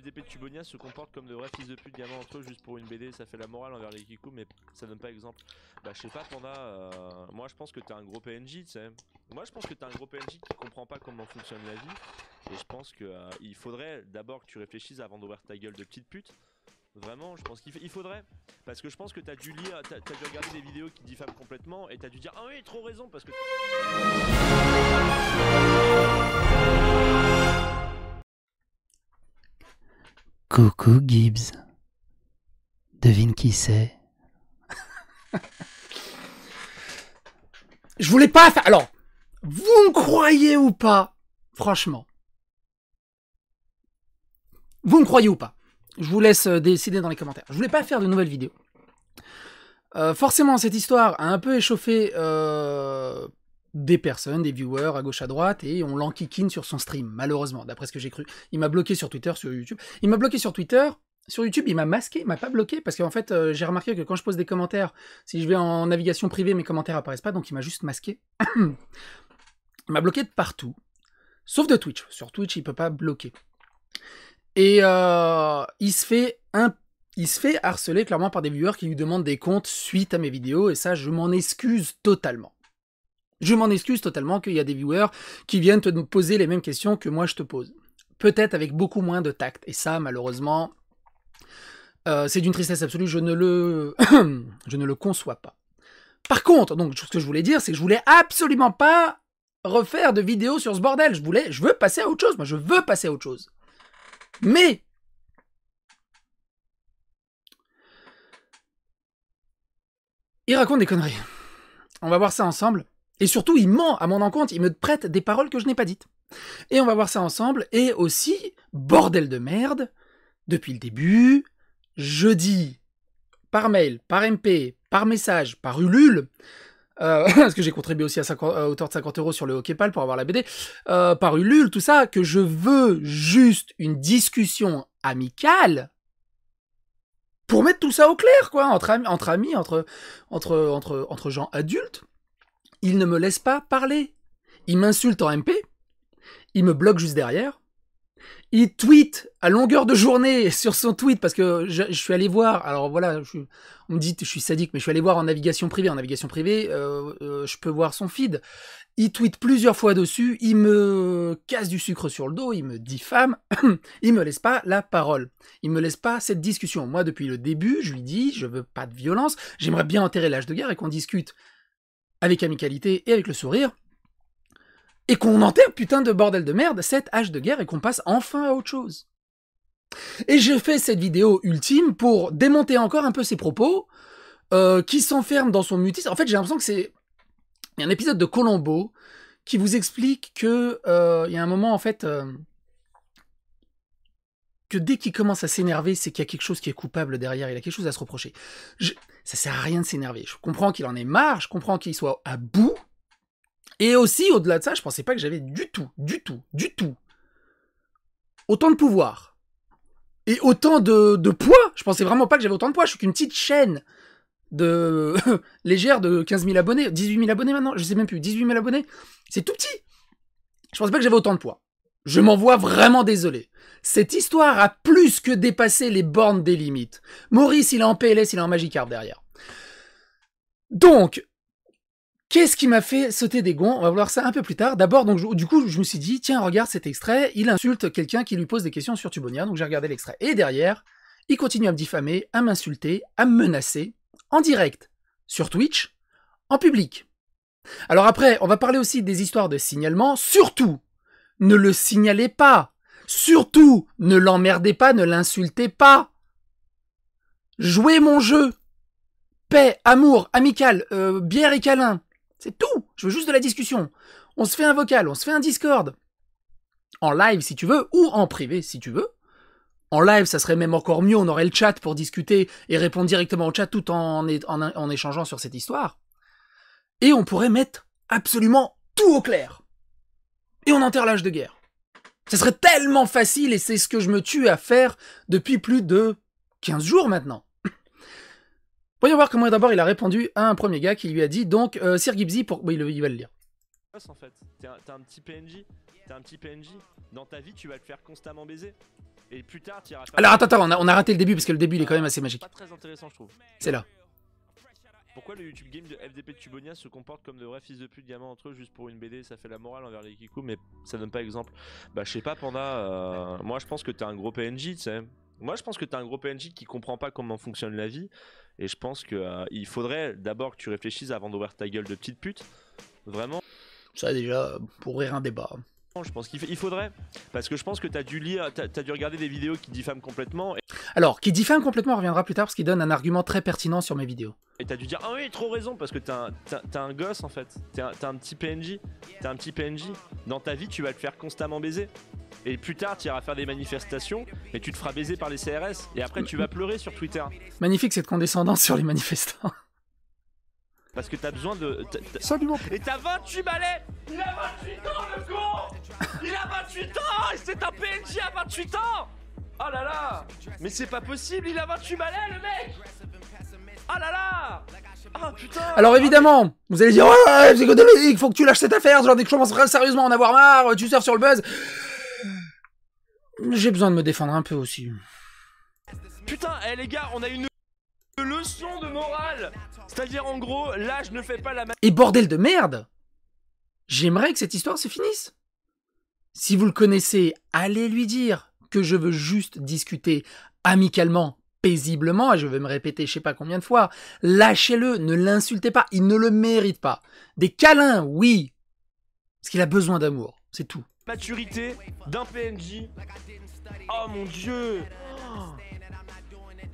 d'épée de Tubonia se comportent comme de vrais fils de pute gamins entre eux juste pour une BD, ça fait la morale envers les Kikou, mais ça donne pas exemple. Bah je sais pas Panda, moi je pense que t'es un gros PNJ, tu sais. Moi je pense que t'es un gros PNJ qui comprend pas comment fonctionne la vie, et je pense que il faudrait d'abord que tu réfléchisses avant d'ouvrir ta gueule de petite pute. Vraiment, je pense qu'il faudrait. Parce que je pense que t'as dû lire, t'as dû regarder des vidéos qui diffament complètement et t'as dû dire ah oui, trop raison parce que. Coucou Gibbs. Devine qui c'est? Je voulais pas faire... Alors, vous me croyez ou pas? Franchement. Vous me croyez ou pas? Je vous laisse décider dans les commentaires. Je voulais pas faire de nouvelles vidéos. Forcément, cette histoire a un peu échauffé des personnes, des viewers à gauche à droite, et on l'enquiquine sur son stream, malheureusement, d'après ce que j'ai cru. Il m'a bloqué sur Twitter, sur YouTube. Il m'a bloqué sur Twitter. Sur YouTube, il m'a masqué, il m'a pas bloqué, parce qu'en fait, j'ai remarqué que quand je pose des commentaires, si je vais en navigation privée, mes commentaires apparaissent pas, donc il m'a juste masqué. Il m'a bloqué de partout, sauf de Twitch. Sur Twitch, il peut pas bloquer. Et il se fait harceler clairement par des viewers qui lui demandent des comptes suite à mes vidéos, et ça, je m'en excuse totalement. Je m'en excuse totalement qu'il y a des viewers qui viennent te poser les mêmes questions que moi je te pose. Peut-être avec beaucoup moins de tact, et ça, malheureusement... c'est d'une tristesse absolue, je ne le conçois pas. Par contre, donc ce que je voulais dire, c'est que je voulais absolument pas refaire de vidéos sur ce bordel. Je veux passer à autre chose, moi je veux passer à autre chose. Mais il raconte des conneries. On va voir ça ensemble. Et surtout, il ment à mon encontre, il me prête des paroles que je n'ai pas dites. Et on va voir ça ensemble. Et aussi, bordel de merde, depuis le début... Je dis par mail, par MP, par message, par Ulule, parce que j'ai contribué aussi à hauteur de 50 € sur le Hoképal pour avoir la BD, par Ulule, tout ça, que je veux juste une discussion amicale pour mettre tout ça au clair, quoi, entre amis, entre gens adultes. Il ne me laisse pas parler. Il m'insulte en MP, il me bloque juste derrière. Il tweet à longueur de journée sur son tweet, parce que je suis allé voir, alors voilà, on me dit que je suis sadique, mais je suis allé voir en navigation privée. En navigation privée, je peux voir son feed. Il tweet plusieurs fois dessus, il me casse du sucre sur le dos, il me diffame, il me laisse pas la parole. Il me laisse pas cette discussion. Moi, depuis le début, je lui dis, je veux pas de violence, j'aimerais bien enterrer l'âge de guerre et qu'on discute avec amicalité et avec le sourire. Et qu'on enterre, putain de bordel de merde, cette hache de guerre et qu'on passe enfin à autre chose. Et j'ai fait cette vidéo ultime pour démonter encore un peu ses propos, qui s'enferme dans son mutisme. En fait, j'ai l'impression que c'est... Il y a un épisode de Colombo qui vous explique que il y a un moment, en fait, que dès qu'il commence à s'énerver, c'est qu'il y a quelque chose qui est coupable derrière, il a quelque chose à se reprocher. Ça sert à rien de s'énerver. Je comprends qu'il en ait marre, je comprends qu'il soit à bout. Et aussi, au-delà de ça, je pensais pas que j'avais du tout, autant de pouvoir. Et autant de poids. Je pensais vraiment pas que j'avais autant de poids. Je suis qu'une petite chaîne de légère de 15 000 abonnés. 18 000 abonnés maintenant, je sais même plus. 18 000 abonnés. C'est tout petit. Je pensais pas que j'avais autant de poids. Je m'en vois vraiment désolé. Cette histoire a plus que dépassé les bornes des limites. Maurice, il est en PLS, il est en Magikarp derrière. Donc... Qu'est-ce qui m'a fait sauter des gonds? On va voir ça un peu plus tard. D'abord, donc, du coup, je me suis dit, tiens, regarde cet extrait, il insulte quelqu'un qui lui pose des questions sur Tubonia, donc j'ai regardé l'extrait. Et derrière, il continue à me diffamer, à m'insulter, à me menacer, en direct, sur Twitch, en public. Alors après, on va parler aussi des histoires de signalement. Surtout, ne le signalez pas. Surtout, ne l'emmerdez pas, ne l'insultez pas. Jouez mon jeu. Paix, amour, amical, bière et câlin. C'est tout. Je veux juste de la discussion. On se fait un vocal, on se fait un Discord. En live si tu veux, ou en privé si tu veux. En live, ça serait même encore mieux, on aurait le chat pour discuter et répondre directement au chat tout en échangeant sur cette histoire. Et on pourrait mettre absolument tout au clair. Et on enterre l'âge de guerre. Ça serait tellement facile et c'est ce que je me tue à faire depuis plus de 15 jours maintenant. Voyons voir comment d'abord il a répondu à un premier gars qui lui a dit donc Sir Gibbsy pour... Oui, il va le lire. En fait, t'es un petit PNJ, dans ta vie tu vas le faire constamment baiser. Et plus tard, tu iras faire... Alors attends, on a raté le début parce que le début il est quand même assez magique. Pas très intéressant, je trouve. C'est là. Pourquoi le YouTube game de FDP de Tubonia se comporte comme de vrais fils de pute gamins entre eux juste pour une BD? Ça fait la morale envers les Kikou, mais ça donne pas exemple. Bah, je sais pas, Panda. Moi, je pense que t'es un gros PNJ, tu sais. Moi, je pense que t'es un gros PNJ qui comprend pas comment fonctionne la vie. Et je pense que il faudrait d'abord que tu réfléchisses avant d'ouvrir ta gueule de petite pute. Vraiment. Ça déjà, pour ouvrir un débat. Je pense qu'il faudrait. Parce que je pense que t'as dû lire, t'as dû regarder des vidéos qui diffament complètement. Alors, qui diffame complètement, on reviendra plus tard parce qu'il donne un argument très pertinent sur mes vidéos. Et t'as dû dire, ah oui, trop raison, parce que t'as un gosse en fait. T'as un petit PNJ. T'as un petit PNJ. Dans ta vie, tu vas te faire constamment baiser. Et plus tard, tu iras faire des manifestations, et tu te feras baiser par les CRS. Et après, tu vas pleurer sur Twitter. Magnifique cette condescendance sur les manifestants. Parce que t'as besoin de... Salut mon... Et t'as 28 balais. Il a 28 ans, le con. Il a 28 ans. C'est un PNJ à 28 ans. Oh là là. Mais c'est pas possible, il a 28 balais, le mec. Oh là là. Ah putain. Alors évidemment, vous allez dire ouais, psychodélique, faut que tu lâches cette affaire, genre dès que je commence sérieusement à en avoir marre, tu surfes sur le buzz. J'ai besoin de me défendre un peu aussi. Putain, les gars, on a une leçon de morale. C'est-à-dire en gros, l'âge ne fait pas la... Et bordel de merde, j'aimerais que cette histoire se finisse. Si vous le connaissez, allez lui dire que je veux juste discuter amicalement, paisiblement, et je vais me répéter je sais pas combien de fois. Lâchez-le, ne l'insultez pas, il ne le mérite pas. Des câlins, oui, parce qu'il a besoin d'amour, c'est tout. Maturité d'un PNJ. Oh mon dieu.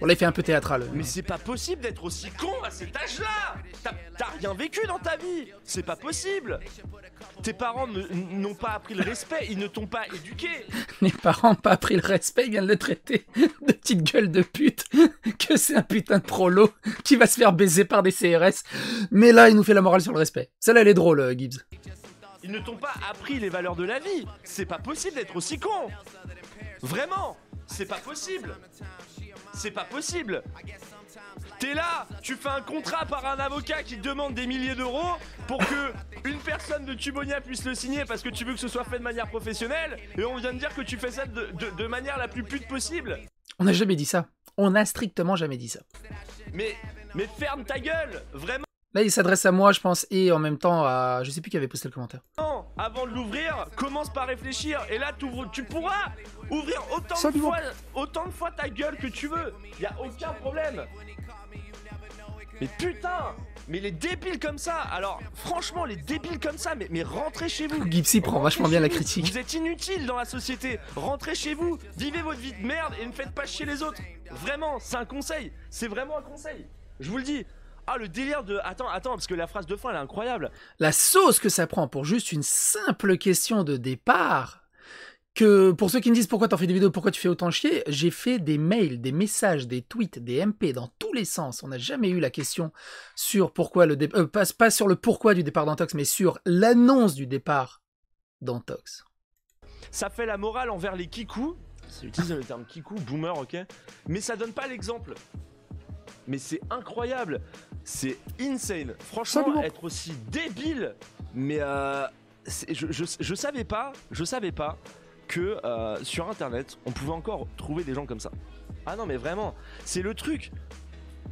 On l'a fait un peu théâtral. Mais c'est pas possible d'être aussi con à cet âge-là. T'as rien vécu dans ta vie. C'est pas possible. Tes parents n'ont pas appris le respect, ils ne t'ont pas éduqué. Les parents n'ont pas appris le respect, ils viennent de le traiter de petite gueule de pute, que c'est un putain de prolo qui va se faire baiser par des CRS. Mais là, il nous fait la morale sur le respect. Celle-là, elle est drôle, Gibbs. Ils ne t'ont pas appris les valeurs de la vie. C'est pas possible d'être aussi con. Vraiment, c'est pas possible. C'est pas possible. T'es là, tu fais un contrat par un avocat qui te demande des milliers d'euros pour que une personne de Tubonia puisse le signer parce que tu veux que ce soit fait de manière professionnelle, et on vient de dire que tu fais ça de manière la plus pute possible. On n'a jamais dit ça. On n'a strictement jamais dit ça. Mais ferme ta gueule, vraiment. Là, il s'adresse à moi, je pense, et en même temps à... Je sais plus qui avait posté le commentaire. Non, avant de l'ouvrir, commence par réfléchir. Et là, tu pourras ouvrir autant de fois ta gueule que tu veux. Y a aucun problème. Mais putain, mais les débiles comme ça. Alors, franchement, les débiles comme ça, mais rentrez chez vous. Gipsy prend vachement bien la critique. Vous êtes inutiles dans la société. Rentrez chez vous, vivez votre vie de merde et ne faites pas chier les autres. Vraiment, c'est un conseil. C'est vraiment un conseil. Je vous le dis. Ah, le délire de... Attends, parce que la phrase de fin, elle est incroyable. La sauce que ça prend pour juste une simple question de départ. Que pour ceux qui me disent pourquoi t'en fais des vidéos, pourquoi tu fais autant chier, j'ai fait des mails, des messages, des tweets, des MP dans tous les sens. On n'a jamais eu la question sur pourquoi le départ... pas sur le pourquoi du départ d'Antox, mais sur l'annonce du départ d'Antox. Ça fait la morale envers les Kikou. C'est utilisé le terme Kikou, boomer, ok. Mais ça donne pas l'exemple. Mais c'est incroyable, c'est insane. Franchement, être aussi débile, mais je savais pas que sur internet, on pouvait encore trouver des gens comme ça. Ah non mais vraiment, c'est le truc.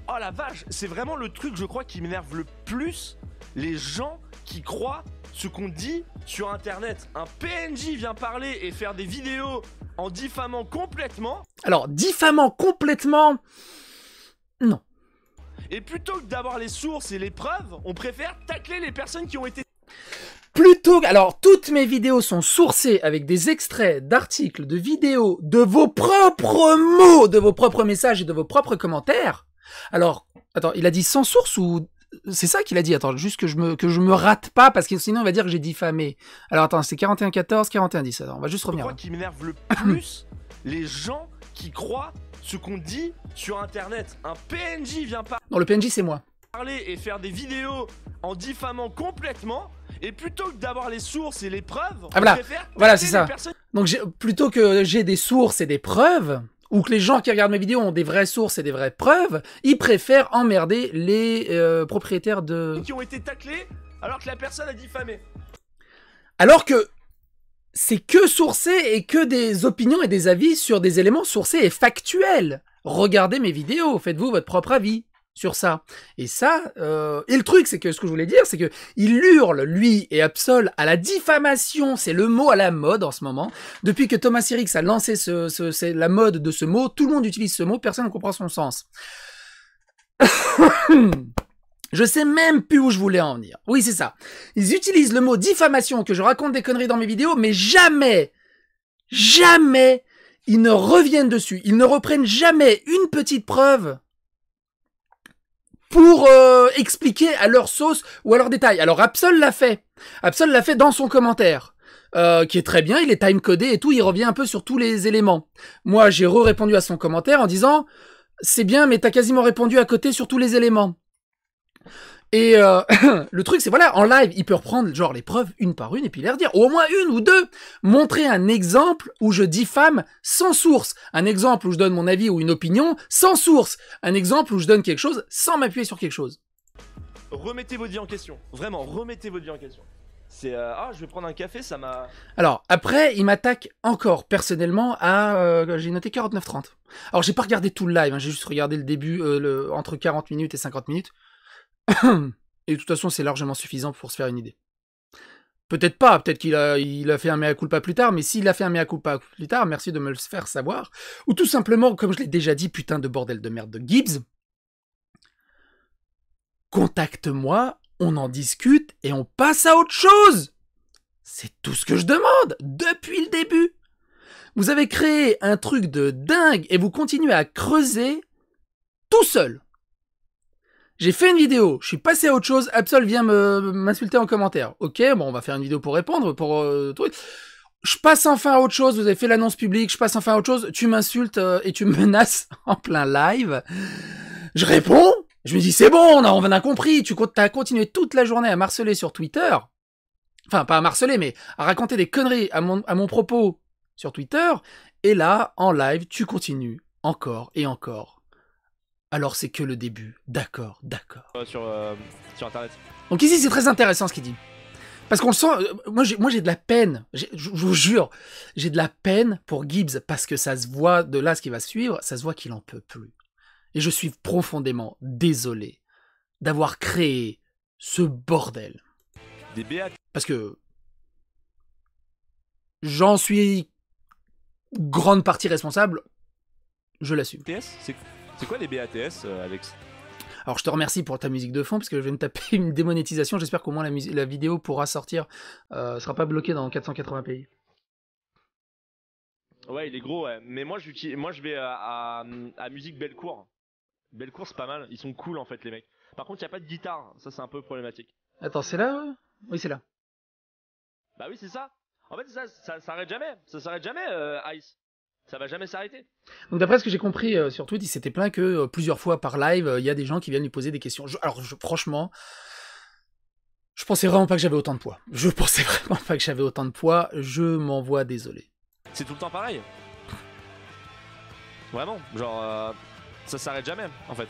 Oh la vache, c'est vraiment le truc, je crois, qui m'énerve le plus. Les gens qui croient ce qu'on dit sur internet. Un PNJ vient parler et faire des vidéos en diffamant complètement. Alors, diffamant complètement... Non. Et plutôt que d'avoir les sources et les preuves, on préfère tacler les personnes qui ont été... Plutôt que... Alors, toutes mes vidéos sont sourcées avec des extraits d'articles, de vidéos, de vos propres mots, de vos propres messages et de vos propres commentaires. Alors, attends, il a dit sans source ou... C'est ça qu'il a dit, attends, juste que je me rate pas, parce que sinon on va dire que j'ai diffamé. Alors attends, c'est 41-14, 41-10, alors on va juste revenir. Je crois qu'il m'énerve le plus les gens qui croient ce qu'on dit sur internet. Un PNJ vient Non, le PNJ c'est moi. Parler et faire des vidéos en diffamant complètement, et plutôt que d'avoir les sources et les preuves, on préfère voilà c'est ça. Donc plutôt que j'ai des sources et des preuves, ou que les gens qui regardent mes vidéos ont des vraies sources et des vraies preuves, ils préfèrent emmerder les propriétaires de... qui ont été taclés alors que la personne a diffamé. Alors que c'est que sourcé et que des opinions et des avis sur des éléments sourcés et factuels. Regardez mes vidéos, faites-vous votre propre avis sur ça. Et ça, et le truc, c'est que ce que je voulais dire, c'est que il hurle, lui et Absol, à la diffamation. C'est le mot à la mode en ce moment. Depuis que Thomas Sirix a lancé c'est la mode de ce mot, tout le monde utilise ce mot, personne ne comprend son sens. Je sais même plus où je voulais en venir. Oui, c'est ça. Ils utilisent le mot diffamation, que je raconte des conneries dans mes vidéos, mais jamais, jamais, ils ne reviennent dessus. Ils ne reprennent jamais une petite preuve pour expliquer à leur sauce ou à leur détail. Alors Absol l'a fait. Absol l'a fait dans son commentaire, qui est très bien, il est time-codé et tout, il revient un peu sur tous les éléments. Moi, j'ai répondu à son commentaire en disant « C'est bien, mais t'as quasiment répondu à côté sur tous les éléments. » Et le truc, c'est voilà, en live, il peut reprendre genre les preuves une par une et puis les redire, ou au moins une ou deux. Montrer un exemple où je diffame sans source. Un exemple où je donne mon avis ou une opinion sans source. Un exemple où je donne quelque chose sans m'appuyer sur quelque chose. Remettez votre vie en question. Vraiment, remettez votre vie en question. C'est ah, je vais prendre un café, ça m'a... Alors, après, il m'attaque encore, personnellement, à... j'ai noté 49-30. Alors, j'ai pas regardé tout le live, hein, j'ai juste regardé le début, entre 40 minutes et 50 minutes. Et de toute façon, c'est largement suffisant pour se faire une idée. Peut-être pas, peut-être qu'il a fait un mea culpa plus tard, mais s'il a fait un mea culpa plus tard, merci de me le faire savoir. Ou tout simplement, comme je l'ai déjà dit, putain de bordel de merde de Gibbs, contacte-moi, on en discute et on passe à autre chose. C'est tout ce que je demande depuis le début. Vous avez créé un truc de dingue et vous continuez à creuser tout seul. J'ai fait une vidéo, je suis passé à autre chose, Absol vient m'insulter en commentaire. Ok, bon, on va faire une vidéo pour répondre, pour truc. Je passe enfin à autre chose, vous avez fait l'annonce publique, je passe enfin à autre chose, tu m'insultes et tu me menaces en plein live. Je réponds, je me dis c'est bon, on a compris, tu as continué toute la journée à marceler sur Twitter. Enfin, pas à marceler, mais à raconter des conneries à mon propos sur Twitter. Et là, en live, tu continues encore et encore. Alors c'est que le début. D'accord, d'accord. Sur Internet. Donc ici, c'est très intéressant ce qu'il dit. Parce qu'on le sent... moi, j'ai de la peine. Je vous jure, j'ai de la peine pour Gibbs. Parce que ça se voit, de là, ce qui va suivre, ça se voit qu'il en peut plus. Et je suis profondément désolé d'avoir créé ce bordel. Des BA. Parce que... j'en suis grande partie responsable. Je l'assume. C'est quoi les BATS, Alex? Alors je te remercie pour ta musique de fond, parce que je vais me taper une démonétisation. J'espère qu'au moins la vidéo pourra sortir. Sera pas bloquée dans 480 pays. Ouais, il est gros, ouais. Mais moi, je vais à musique Bellecour. Bellecour, c'est pas mal. Ils sont cool, en fait, les mecs. Par contre, il n'y a pas de guitare. Ça, c'est un peu problématique. Attends, c'est là, ouais? Oui, c'est là. Bah oui, c'est ça. En fait, ça s'arrête jamais. Ça s'arrête jamais, Ice. Ça va jamais s'arrêter. Donc d'après ce que j'ai compris sur Twitter, il s'était plaint que plusieurs fois par live, il y a des gens qui viennent lui poser des questions. Franchement, je pensais vraiment pas que j'avais autant de poids. Je pensais vraiment pas que j'avais autant de poids. Je m'en vois désolé. C'est tout le temps pareil. Vraiment, genre, ça s'arrête jamais, en fait.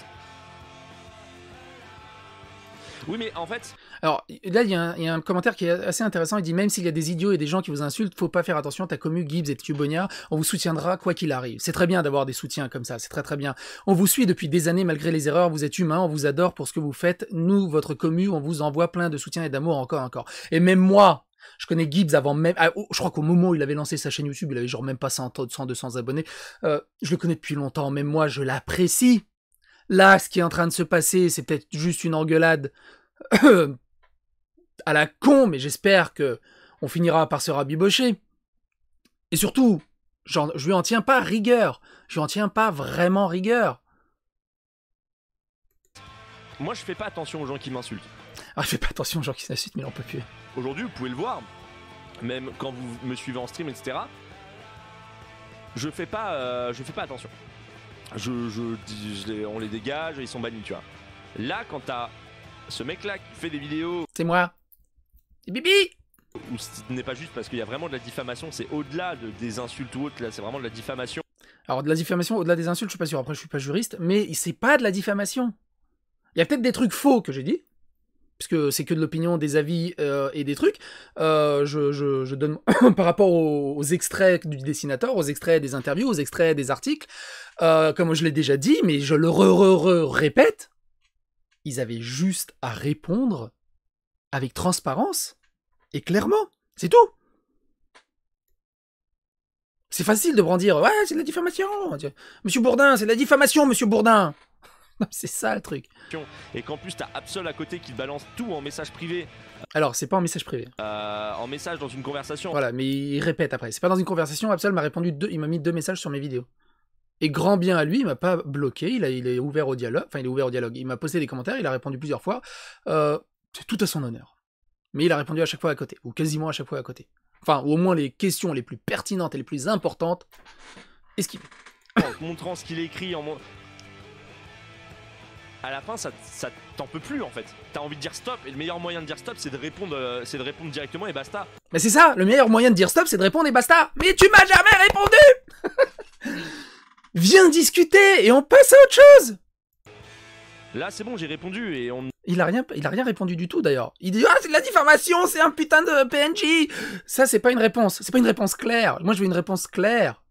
Oui, mais en fait... Alors, là, il y a un commentaire qui est assez intéressant. Il dit « Même s'il y a des idiots et des gens qui vous insultent, faut pas faire attention, ta commu, Gibbs et Tubonia, on vous soutiendra quoi qu'il arrive. » C'est très bien d'avoir des soutiens comme ça, c'est très très bien. On vous suit depuis des années malgré les erreurs, vous êtes humain, on vous adore pour ce que vous faites. Nous, votre commu, on vous envoie plein de soutien et d'amour encore. Et même moi, je connais Gibbs avant même... je crois qu'au moment où il avait lancé sa chaîne YouTube, il avait genre même pas 100-200 abonnés. Je le connais depuis longtemps, même moi, je l'apprécie. Là, ce qui est en train de se passer, c'est peut-être juste une engueulade à la con, mais j'espère que on finira par se rabibocher. Et surtout, je lui en tiens pas rigueur. Je lui en tiens pas vraiment rigueur. Moi, je fais pas attention aux gens qui m'insultent. Alors, je fais pas attention aux gens qui s'insultent, mais il en peut plus. Aujourd'hui, vous pouvez le voir, même quand vous me suivez en stream, etc. Je fais pas attention. On les dégage, ils sont bannis, tu vois. Là, quand t'as ce mec-là qui fait des vidéos... C'est moi. C'est Bibi. Où ce n'est pas juste parce qu'il y a vraiment de la diffamation, c'est au-delà des insultes ou autres, là, c'est vraiment de la diffamation. Alors, de la diffamation, au-delà des insultes, je suis pas sûr. Après, je suis pas juriste, mais c'est pas de la diffamation. Il y a peut-être des trucs faux que j'ai dit. puisque c'est que de l'opinion, des avis et des trucs, je donne par rapport aux extraits du dessinateur, aux extraits des interviews, aux extraits des articles, comme je l'ai déjà dit, mais je le répète, ils avaient juste à répondre avec transparence et clairement, c'est tout. C'est facile de brandir, ouais, c'est de la diffamation. Monsieur Bourdin, c'est de la diffamation, monsieur Bourdin. C'est ça le truc. Et qu'en plus, t'as Absol à côté qui te balance tout en message privé. Alors, c'est pas en message privé. En message dans une conversation. Voilà, mais il répète après. C'est pas dans une conversation. Absol m'a répondu il m'a mis 2 messages sur mes vidéos. Et grand bien à lui, il m'a pas bloqué. Il est ouvert au dialogue. Enfin, il est ouvert au dialogue. Il m'a posté des commentaires. Il a répondu plusieurs fois. C'est tout à son honneur. Mais il a répondu à chaque fois à côté, ou quasiment à chaque fois à côté. Enfin, ou au moins les questions les plus pertinentes et les plus importantes. Esquivé. En montrant ce qu'il écrit, à la fin, ça t'en peut plus en fait. T'as envie de dire stop, et le meilleur moyen de dire stop, c'est de répondre directement et basta. Mais c'est ça, le meilleur moyen de dire stop, c'est de répondre et basta. Mais tu m'as jamais répondu. Viens discuter et on passe à autre chose. Là, c'est bon, j'ai répondu et on. Il a rien répondu du tout d'ailleurs. Il dit c'est de la diffamation, c'est un putain de PNJ. Ça, c'est pas une réponse. C'est pas une réponse claire. Moi, je veux une réponse claire.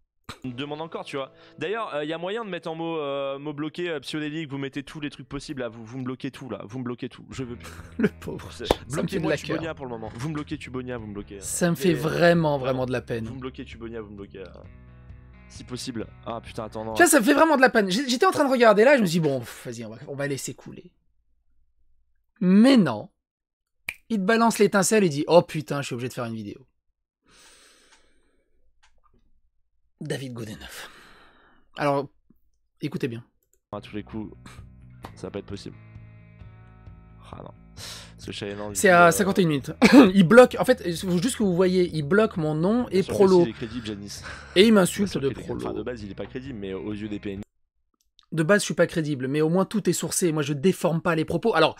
On me demande encore, tu vois. D'ailleurs, il y a moyen de mettre en mot bloqué, psychodélique, vous mettez tous les trucs possibles là, vous me bloquez tout là, vous me bloquez tout, je veux plus. Le pauvre. Bloquez-moi Tubonia pour le moment. Vous me bloquez Tubonia, vous me bloquez. Ça me fait vraiment de la peine. Vous me bloquez Tubonia, vous me bloquez. Si possible. Ah putain, attends, non. Tu vois, ça me fait vraiment de la peine. J'étais en train de regarder là, je me suis dit, bon, vas-y, on va laisser couler. Mais non. Il te balance l'étincelle et dit, oh putain, je suis obligé de faire une vidéo. David Godeneuve. Alors, écoutez bien. À tous les coups, ça va pas être possible. Ah non. C'est à 51 minutes. Il bloque, en fait, juste que vous voyez, il bloque mon nom et Prolo. Il est crédible, Janice. Et il m'insulte de Prolo. Enfin, de base, il est pas crédible, mais aux yeux des PNJ. De base, je suis pas crédible, mais au moins tout est sourcé. Moi, je déforme pas les propos. Alors,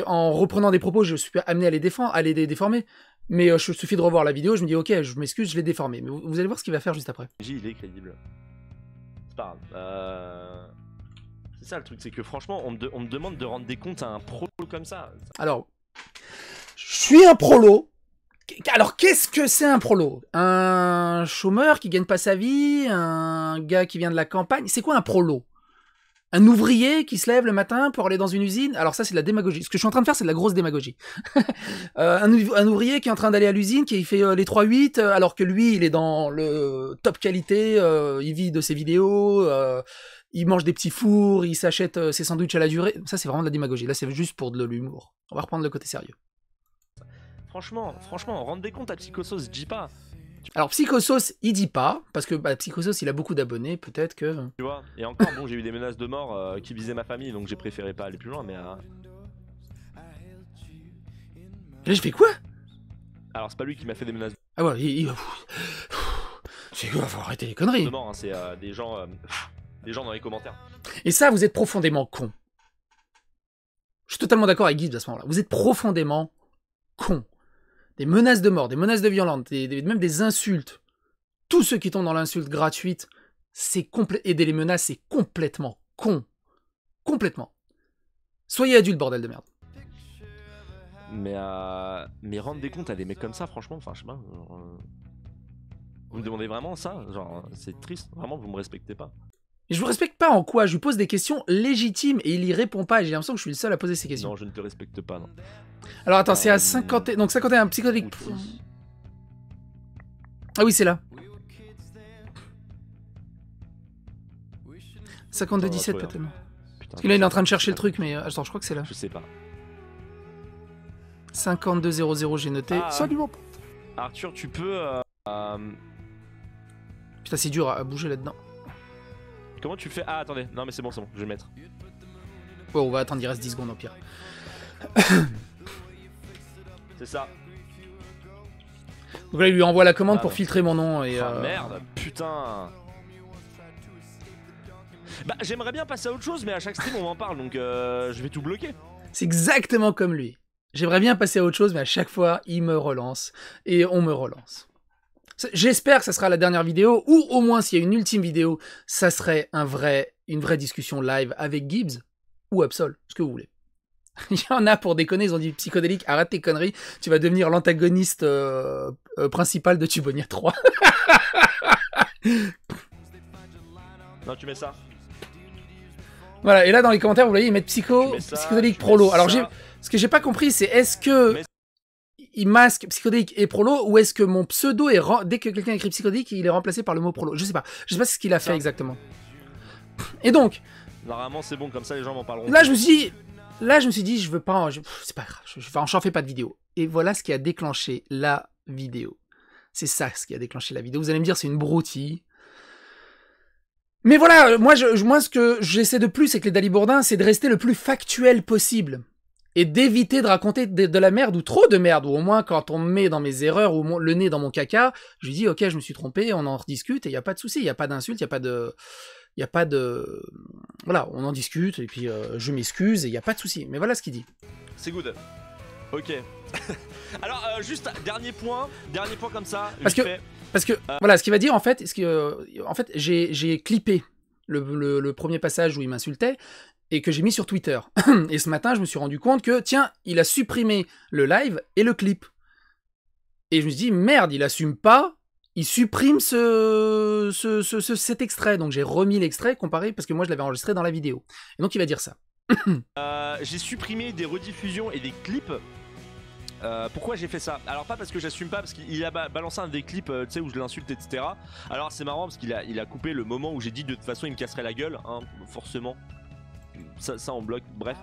en reprenant des propos, je suis amené à les déformer. Mais il suffit de revoir la vidéo, je me dis, ok, je m'excuse, je l'ai déformé. Mais vous allez voir ce qu'il va faire juste après. Il est crédible. C'est pas grave. C'est ça le truc, c'est que franchement, on me demande de rendre des comptes à un prolo comme ça. Alors, je suis un prolo. Alors, qu'est-ce que c'est un prolo? Un chômeur qui gagne pas sa vie? Un gars qui vient de la campagne? C'est quoi un prolo? Un ouvrier qui se lève le matin pour aller dans une usine? Alors ça, c'est de la démagogie. Ce que je suis en train de faire, c'est de la grosse démagogie. Un ouvrier qui est en train d'aller à l'usine, qui fait les 3-8, alors que lui, il est dans le top qualité, il vit de ses vidéos, il mange des petits fours, il s'achète ses sandwichs à la durée. Ça, c'est vraiment de la démagogie. Là, c'est juste pour de l'humour. On va reprendre le côté sérieux. Franchement, rendez compte à Psychosos, je dis pas. Alors Psychosos, il dit pas, parce que Psychosos, il a beaucoup d'abonnés, peut-être que... Tu vois, et encore, bon, j'ai eu des menaces de mort qui visaient ma famille, donc j'ai préféré pas aller plus loin, mais... Là, je fais quoi? Alors, c'est pas lui qui m'a fait des menaces Ah ouais, c'est quoi, faut arrêter les conneries. de mort, hein, c'est des gens dans les commentaires. Et ça, vous êtes profondément con. Je suis totalement d'accord avec Gibbs à ce moment-là. Vous êtes profondément con. Des menaces de mort, des menaces de violence, même des insultes. Tous ceux qui tombent dans l'insulte gratuite, aider les menaces, c'est complètement con. Complètement. Soyez adultes, bordel de merde. Mais rendre des comptes à des mecs comme ça, franchement, enfin, je sais pas. Vous me demandez vraiment ça? Genre, c'est triste. Vraiment, vous me respectez pas. Et je vous respecte pas en quoi? Je lui pose des questions légitimes et il y répond pas. Et j'ai l'impression que je suis le seul à poser ces questions. Non, je ne te respecte pas, non. Alors attends, c'est à 50... Donc 51 psychologique. Ah oui, c'est là. 52-17 peut-être. Parce que là, il est en train de chercher le truc, mais... Attends, je crois que c'est là. Je sais pas. 52-00, j'ai noté. Salut mon pote. Arthur, tu peux... Putain, c'est dur à bouger là-dedans. Comment tu fais? Ah, attendez. Non, mais c'est bon, je vais mettre. Bon, on va attendre, il reste 10 secondes au pire. C'est ça. Donc là, il lui envoie la commande pour filtrer mon nom. Et, oh, merde, putain. Bah, j'aimerais bien passer à autre chose, mais à chaque stream, on m'en parle, donc je vais tout bloquer. C'est exactement comme lui. J'aimerais bien passer à autre chose, mais à chaque fois, il me relance. Et on me relance. J'espère que ça sera la dernière vidéo, ou au moins, s'il y a une ultime vidéo, ça serait une vraie discussion live avec Gibbs ou Absol, ce que vous voulez. Il y en a pour déconner, ils ont dit psychodélique, arrête tes conneries, tu vas devenir l'antagoniste principal de Tubonia 3. Non, tu mets ça. Voilà, et là dans les commentaires, vous voyez, ils mettent psychodélique prolo. Alors ce que j'ai pas compris, c'est est-ce que il masque psychodélique et prolo, ou est-ce que mon pseudo est dès que quelqu'un écrit psychodélique, il est remplacé par le mot prolo. Je sais pas ce qu'il a fait exactement. Et donc normalement c'est bon, comme ça les gens m'en parleront. Là je me suis dit, je veux pas, c'est pas grave, j'en fais pas de vidéo. Et voilà ce qui a déclenché la vidéo. C'est ça ce qui a déclenché la vidéo. Vous allez me dire, c'est une broutille. Mais voilà, moi ce que j'essaie de plus avec les Dalibourdins, c'est de rester le plus factuel possible. Et d'éviter de raconter de la merde ou trop de merde. Ou au moins, quand on me met dans mes erreurs ou le nez dans mon caca, je lui dis, ok, je me suis trompé, on en rediscute et il n'y a pas de souci, il n'y a pas d'insulte, il n'y a pas de... Voilà, on en discute et puis je m'excuse et il n'y a pas de souci. Mais voilà ce qu'il dit. C'est good. Ok. Alors, juste dernier point comme ça. Parce que voilà, ce qu'il va dire en fait, j'ai clippé le premier passage où il m'insultait et que j'ai mis sur Twitter. Et ce matin, je me suis rendu compte que, tiens, il a supprimé le live et le clip. Et je me suis dit, merde, il assume pas, il supprime cet extrait. Donc j'ai remis l'extrait comparé, parce que moi je l'avais enregistré dans la vidéo. Et donc il va dire ça. J'ai supprimé des rediffusions et des clips. Pourquoi j'ai fait ça? Alors pas parce que j'assume pas, parce qu'il a balancé un des clips tu sais, où je l'insulte, etc. Alors c'est marrant parce qu'il a coupé le moment où j'ai dit de toute façon il me casserait la gueule, hein, forcément. Ça en bloque, bref.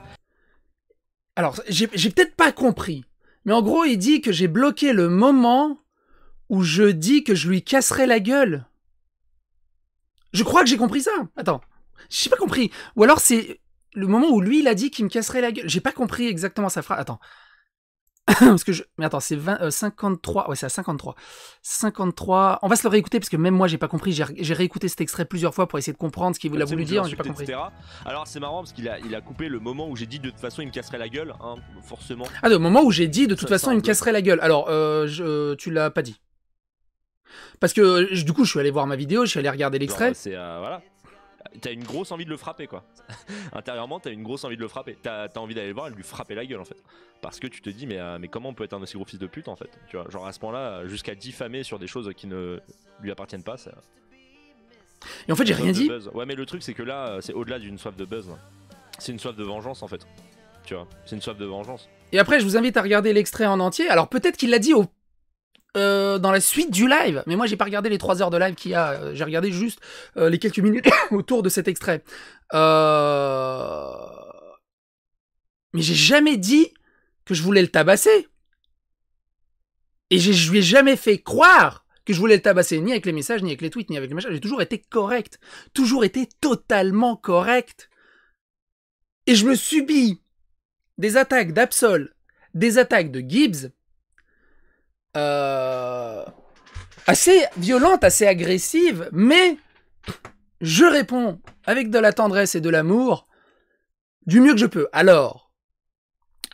Alors j'ai peut-être pas compris, mais en gros il dit que j'ai bloqué le moment où je dis que je lui casserais la gueule. Je crois que j'ai compris ça. Attends, j'ai pas compris. Ou alors c'est le moment où lui il a dit qu'il me casserait la gueule. J'ai pas compris exactement sa phrase. Attends. Parce que mais attends, c'est 53. Ouais, c'est à 53. 53. On va se le réécouter parce que même moi j'ai pas compris. J'ai réécouté cet extrait plusieurs fois pour essayer de comprendre ce qu'il a voulu dire. J'ai pas compris. Etc. Alors c'est marrant parce qu'il a coupé le moment où j'ai dit de toute façon il me casserait la gueule, hein, forcément. Ah, le moment où j'ai dit de toute façon il me casserait la gueule. Alors tu l'as pas dit. Parce que du coup je suis allé voir ma vidéo, je suis allé regarder l'extrait. C'est voilà. T'as une grosse envie de le frapper quoi. Intérieurement t'as une grosse envie de le frapper. T'as envie d'aller le voir et de lui frapper la gueule en fait. Parce que tu te dis mais comment on peut être un aussi gros fils de pute en fait. Tu vois, genre à ce point là jusqu'à diffamer sur des choses qui ne lui appartiennent pas ça... Et en fait j'ai rien dit. Ouais mais le truc c'est que là c'est au-delà d'une soif de buzz. C'est une soif de vengeance en fait. Tu vois, c'est une soif de vengeance. Et après je vous invite à regarder l'extrait en entier. Alors peut-être qu'il l'a dit dans la suite du live, mais moi j'ai pas regardé les 3 heures de live qu'il y a, j'ai regardé juste les quelques minutes autour de cet extrait. Mais j'ai jamais dit que je voulais le tabasser. Et je lui ai jamais fait croire que je voulais le tabasser, ni avec les messages, ni avec les tweets, ni avec les messages. J'ai toujours été correct, toujours été totalement correct. Et je me subis des attaques d'Absol, des attaques de Gibbs, assez violente, assez agressive, mais je réponds avec de la tendresse et de l'amour du mieux que je peux. Alors,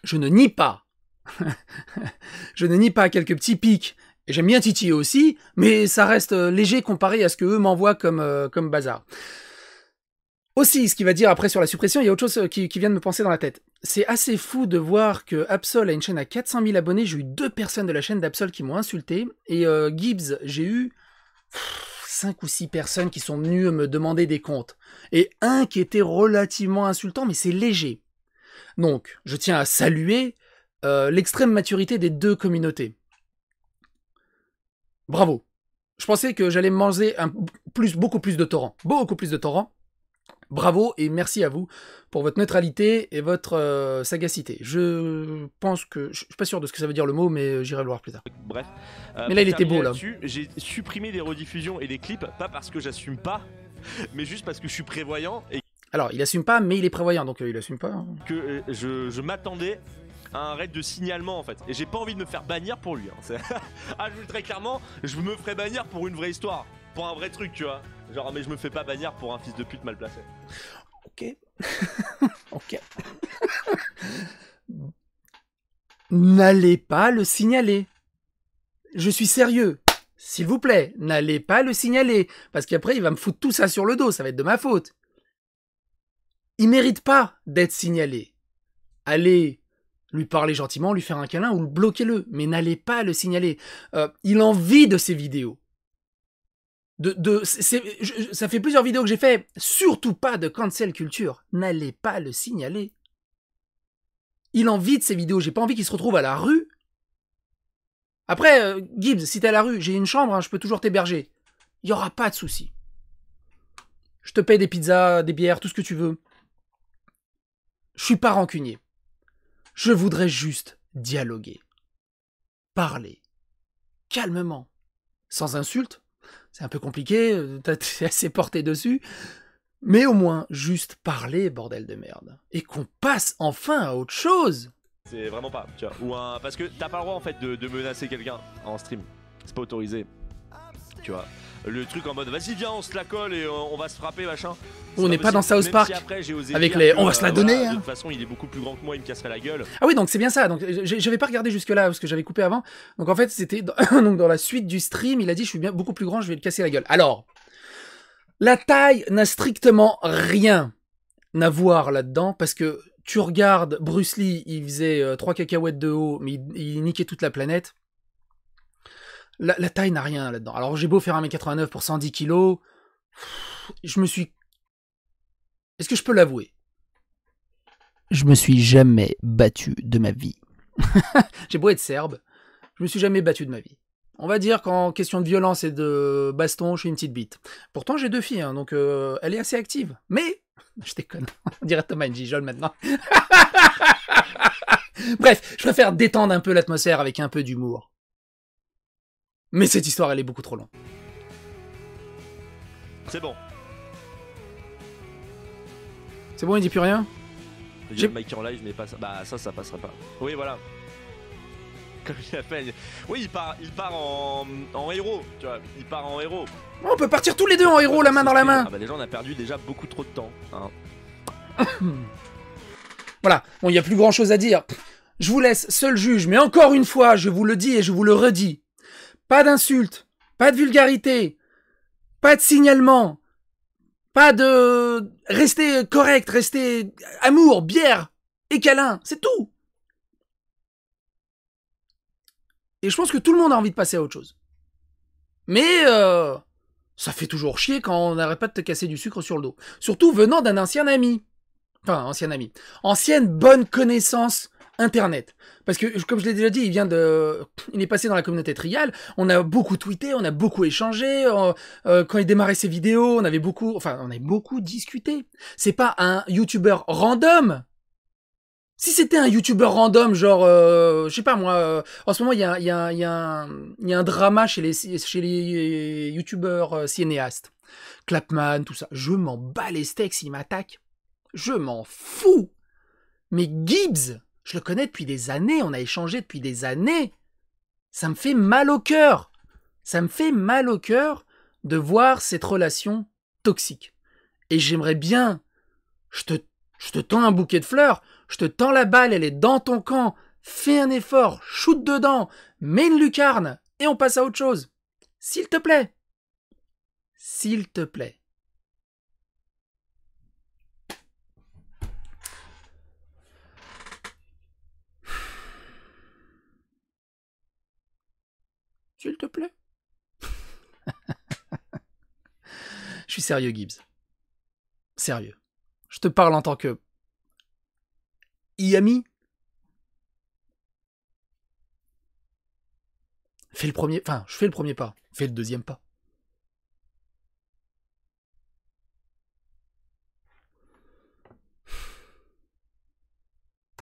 je ne nie pas, je ne nie pas quelques petits pics, et j'aime bien titiller aussi, mais ça reste léger comparé à ce que eux m'envoient comme bazar. Aussi, ce qu'il va dire après sur la suppression, il y a autre chose qui vient de me penser dans la tête. C'est assez fou de voir que Absol a une chaîne à 400 000 abonnés. J'ai eu 2 personnes de la chaîne d'Absol qui m'ont insulté. Et Gibbs, j'ai eu 5 ou 6 personnes qui sont venues me demander des comptes. Et un qui était relativement insultant, mais c'est léger. Donc, je tiens à saluer l'extrême maturité des 2 communautés. Bravo. Je pensais que j'allais me manger beaucoup plus de torrents. Beaucoup plus de torrents. Bravo et merci à vous pour votre neutralité et votre sagacité. Je pense que... Je suis pas sûr de ce que ça veut dire le mot, mais j'irai le voir plus tard. Bref. Mais là, il était beau, là. J'ai supprimé des rediffusions et des clips, pas parce que j'assume pas, mais juste parce que je suis prévoyant. Et... Alors, il assume pas, mais il est prévoyant, donc il assume pas. Que je m'attendais à un raid de signalement, en fait. Et j'ai pas envie de me faire bannir pour lui. Hein. Ah, je vous le dis très clairement, je me ferais bannir pour une vraie histoire. Pour un vrai truc, tu vois. Genre, mais je me fais pas bannir pour un fils de pute mal placé. Ok. Ok. N'allez pas le signaler. Je suis sérieux. S'il vous plaît, n'allez pas le signaler. Parce qu'après, il va me foutre tout ça sur le dos. Ça va être de ma faute. Il mérite pas d'être signalé. allez lui parler gentiment, lui faire un câlin ou bloquez-le, mais n'allez pas le signaler. Il en vit de ces vidéos. Ça fait plusieurs vidéos que j'ai fait, surtout pas de cancel culture. N'allez pas le signaler. Il en vit de ces vidéos, j'ai pas envie qu'il se retrouve à la rue. Après, Gibbs, si t'es à la rue, j'ai une chambre, hein, je peux toujours t'héberger. Il y aura pas de souci. Je te paye des pizzas, des bières, tout ce que tu veux. Je suis pas rancunier. Je voudrais juste dialoguer. Parler. Calmement. Sans insulte. C'est un peu compliqué, t'es assez porté dessus. Mais au moins, juste parler, bordel de merde. Et qu'on passe enfin à autre chose. C'est vraiment pas, tu vois. Parce que t'as pas le droit en fait de menacer quelqu'un en stream. C'est pas autorisé. Tu vois. Le truc en mode vas-y viens on se la colle et on va se frapper machin. On n'est pas dans South Park si après, avec les on va se la donner. Voilà, hein. De toute façon il est beaucoup plus grand que moi, il me casserait la gueule. Ah oui donc c'est bien ça. Donc j'avais pas regardé jusque là parce que j'avais coupé avant. Donc en fait c'était donc dans la suite du stream il a dit je suis bien beaucoup plus grand je vais le casser la gueule. Alors la taille n'a strictement rien à voir là-dedans parce que tu regardes Bruce Lee il faisait 3 cacahuètes de haut mais il niquait toute la planète. La taille n'a rien là-dedans. Alors j'ai beau faire 1m89 pour 110 kilos, je me suis... Est-ce que je peux l'avouer? Je me suis jamais battu de ma vie. J'ai beau être serbe, je me suis jamais battu de ma vie. On va dire qu'en question de violence et de baston, je suis une petite bite. Pourtant j'ai 2 filles, hein, donc elle est assez active. Mais, je déconne, on dirait Thomas Njijol maintenant. Bref, je préfère détendre un peu l'atmosphère avec un peu d'humour. Mais cette histoire, elle est beaucoup trop longue. C'est bon. C'est bon, il dit plus rien? J'ai le Mikey en live, mais pas ça. Bah ça passera pas. Oui, voilà. Comme il a fait. Oui, il part en héros, tu vois. Il part en héros. On peut partir tous les deux en héros, la main dans la main. Ah bah déjà, on a perdu déjà beaucoup trop de temps. Hein. Voilà, bon, il n'y a plus grand chose à dire. Je vous laisse seul juge, mais encore une fois, je vous le dis et je vous le redis. Pas d'insultes, pas de vulgarité, pas de signalement, pas de... Restez correct, restez amour, bière et câlin, c'est tout. Et je pense que tout le monde a envie de passer à autre chose. Mais ça fait toujours chier quand on n'arrête pas de te casser du sucre sur le dos. Surtout venant d'un ancien ami. Enfin, ancien ami. Ancienne bonne connaissance Internet. Parce que, comme je l'ai déjà dit, il est passé dans la communauté Trial. On a beaucoup tweeté, on a beaucoup échangé. Quand il démarrait ses vidéos, on avait beaucoup discuté. C'est pas un YouTuber random. Si c'était un YouTuber random, genre, je sais pas moi, en ce moment il y a un drama chez les YouTubers cinéastes. Clapman, tout ça. Je m'en bats les steaks s'il m'attaque. Je m'en fous. Mais Gibbs, je le connais depuis des années, on a échangé depuis des années. Ça me fait mal au cœur. Ça me fait mal au cœur de voir cette relation toxique. Et j'aimerais bien, je te tends un bouquet de fleurs, je te tends la balle, elle est dans ton camp, fais un effort, shoot dedans, mets une lucarne, et on passe à autre chose. S'il te plaît. S'il te plaît. S'il te plaît. Je suis sérieux, Gibbs. Sérieux. Je te parle en tant que... ami. Fais le premier... Enfin, je fais le premier pas. Fais le deuxième pas.